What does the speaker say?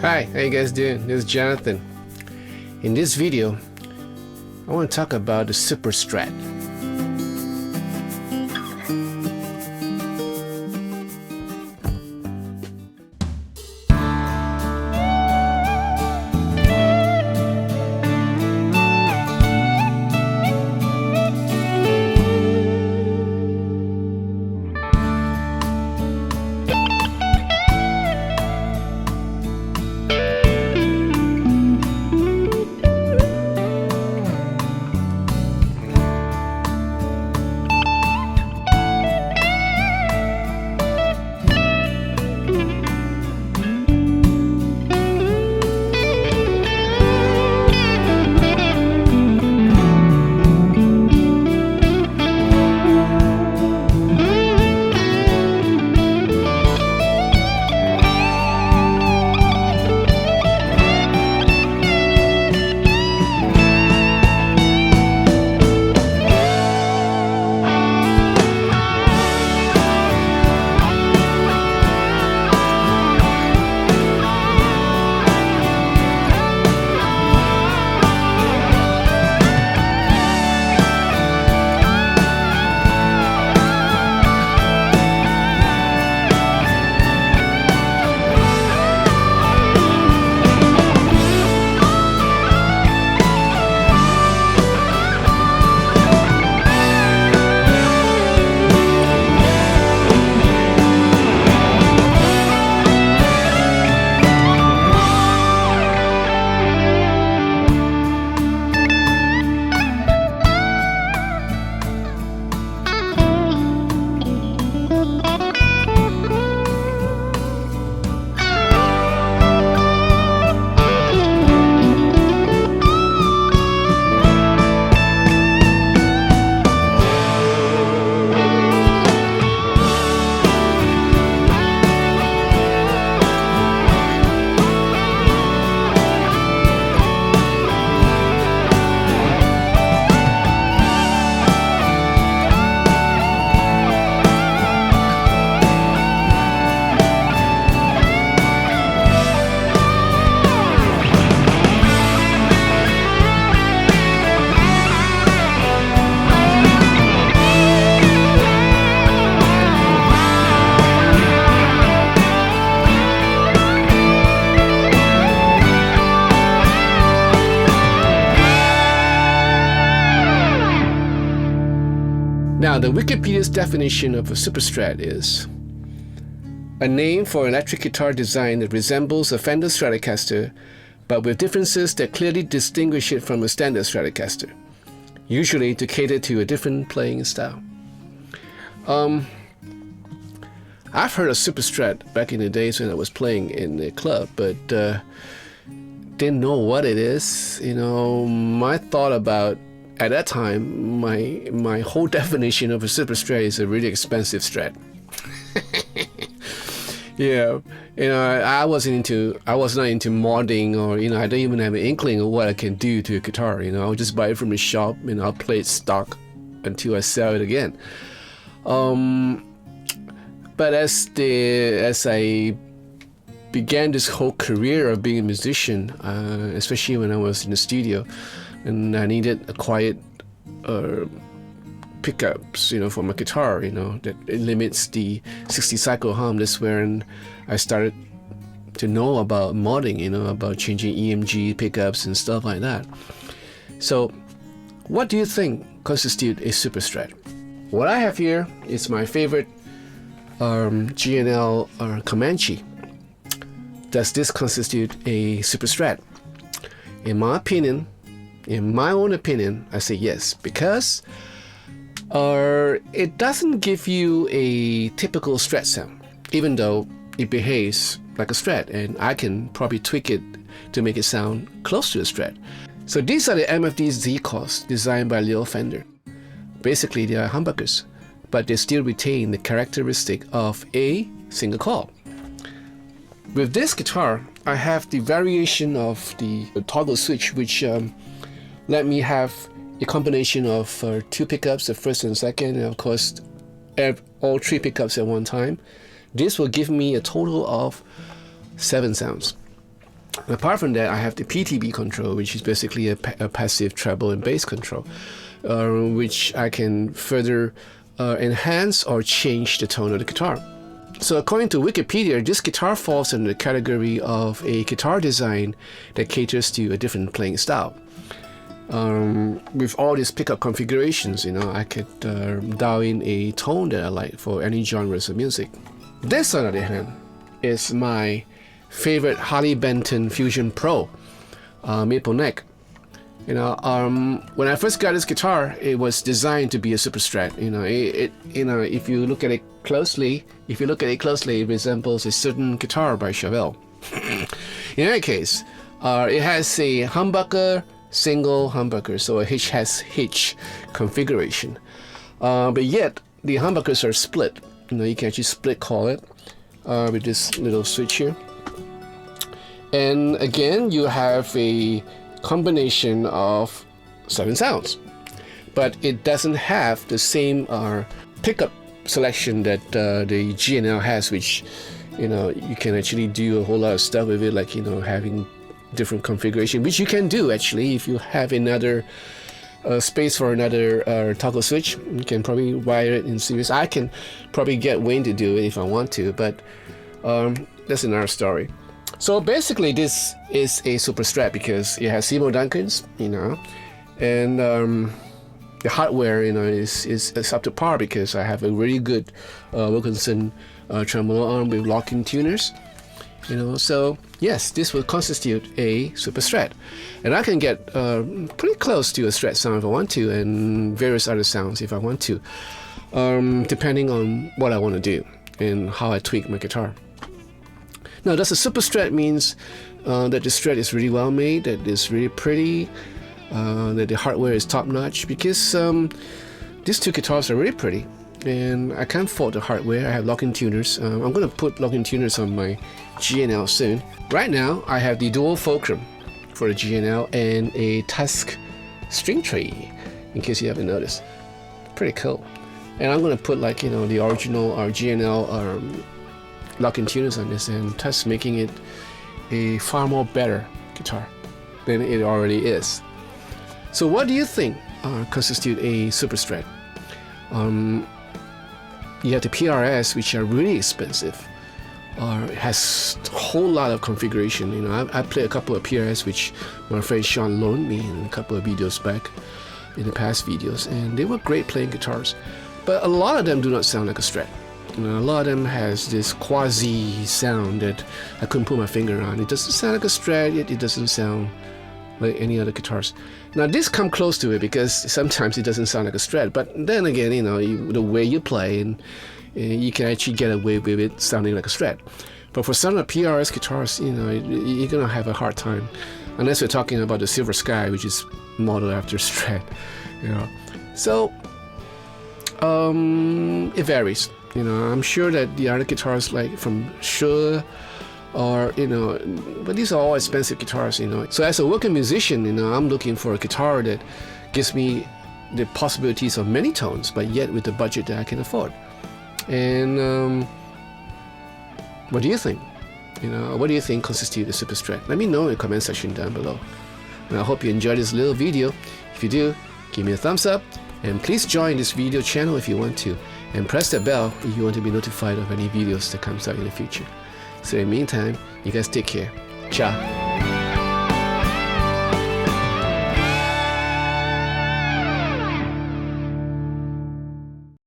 Hi, how you guys doing? This is Jonathan. In this video, I want to talk about the Super Strat. Now, the Wikipedia's definition of a Super Strat is a name for an electric guitar design that resembles a Fender Stratocaster, but with differences that clearly distinguish it from a standard Stratocaster, usually to cater to a different playing style. I've heard of Super Strat back in the days when I was playing in a club, but didn't know what it is. You know, my thought about at that time, my whole definition of a Super Strat is a really expensive Strat. Yeah, you know, I was not into modding, or I don't even have an inkling of what I can do to a guitar. I'll just buy it from the shop and I'll play it stock until I sell it again. But as I began this whole career of being a musician, especially when I was in the studio, and I needed a quiet pickups, for my guitar, that it limits the 60 cycle hum. That's when I started to know about modding, about changing EMG pickups and stuff like that. So, what do you think constitutes a Super Strat? What I have here is my favorite G&L Comanche. Does this constitute a Super Strat? In my own opinion, I say yes, because it doesn't give you a typical Strat sound, even though it behaves like a Strat, and I can probably tweak it to make it sound close to a Strat. So these are the MFD Z-Cos designed by Lil Fender. Basically, they are humbuckers, but they still retain the characteristic of a single coil. With this guitar, I have the variation of the toggle switch, which let me have a combination of two pickups, the first and second, and of course all three pickups at one time. This will give me a total of 7 sounds. Apart from that, I have the PTB control, which is basically a passive treble and bass control, which I can further enhance or change the tone of the guitar. So according to Wikipedia, this guitar falls in the category of a guitar design that caters to a different playing style. With all these pickup configurations, I could dial in a tone that I like for any genres of music. This, on the other hand, is my favorite Harley Benton Fusion Pro maple neck. When I first got this guitar, it was designed to be a Super Strat. If you look at it closely, it resembles a certain guitar by Chevelle. In any case, it has a humbucker, single humbucker, so a hitch configuration. But yet the humbuckers are split. You can actually split call it with this little switch here. And again, you have a combination of 7 sounds, but it doesn't have the same pickup selection that the G&L has, which you can actually do a whole lot of stuff with it, like having different configuration, which you can do actually if you have another space for another toggle switch. You can probably wire it in series. I can probably get Wayne to do it if I want to, but that's another story. So basically, this is a Super Strat because it has Seymour Duncans, and the hardware, is up to par because I have a really good Wilkinson tremolo arm with lock-in tuners, So yes, this will constitute a Super Strat, and I can get pretty close to a Strat sound if I want to, and various other sounds if I want to, depending on what I want to do and how I tweak my guitar. Now, does a Super Strat means that the Strat is really well made, that it's really pretty, that the hardware is top notch? Because these two guitars are really pretty, and I can't fault the hardware. I have lock-in tuners. I'm going to put lock-in tuners on my G&L soon. Right now, I have the dual fulcrum for the G&L and a Tusk string tray, in case you haven't noticed. Pretty cool. And I'm going to put the original G&L lock-in tuners on this, and thus making it a far more better guitar than it already is. So what do you think constitute a Super Strat? You have the PRS, which are really expensive. It has a whole lot of configuration. I played a couple of PRS which my friend Sean loaned me in a couple of videos back in the past videos, and they were great playing guitars. But a lot of them do not sound like a Strat. A lot of them has this quasi sound that I couldn't put my finger on. It doesn't sound like a Strat, it doesn't sound like any other guitars. Now this come close to it because sometimes it doesn't sound like a Strat, but then again, the way you play, and you can actually get away with it sounding like a Strat. But for some of the PRS guitars, you're gonna have a hard time, unless we're talking about the Silver Sky, which is modeled after Strat. So it varies. I'm sure that the other guitars, like from Shure, or but these are all expensive guitars. So as a working musician, I'm looking for a guitar that gives me the possibilities of many tones, but yet with the budget that I can afford. And what do you think? What do you think constitutes a Super Strat? Let me know in the comment section down below. And I hope you enjoyed this little video. If you do, give me a thumbs up, and please join this video channel if you want to, and press that bell if you want to be notified of any videos that comes out in the future. So in the meantime, you guys take care. Ciao.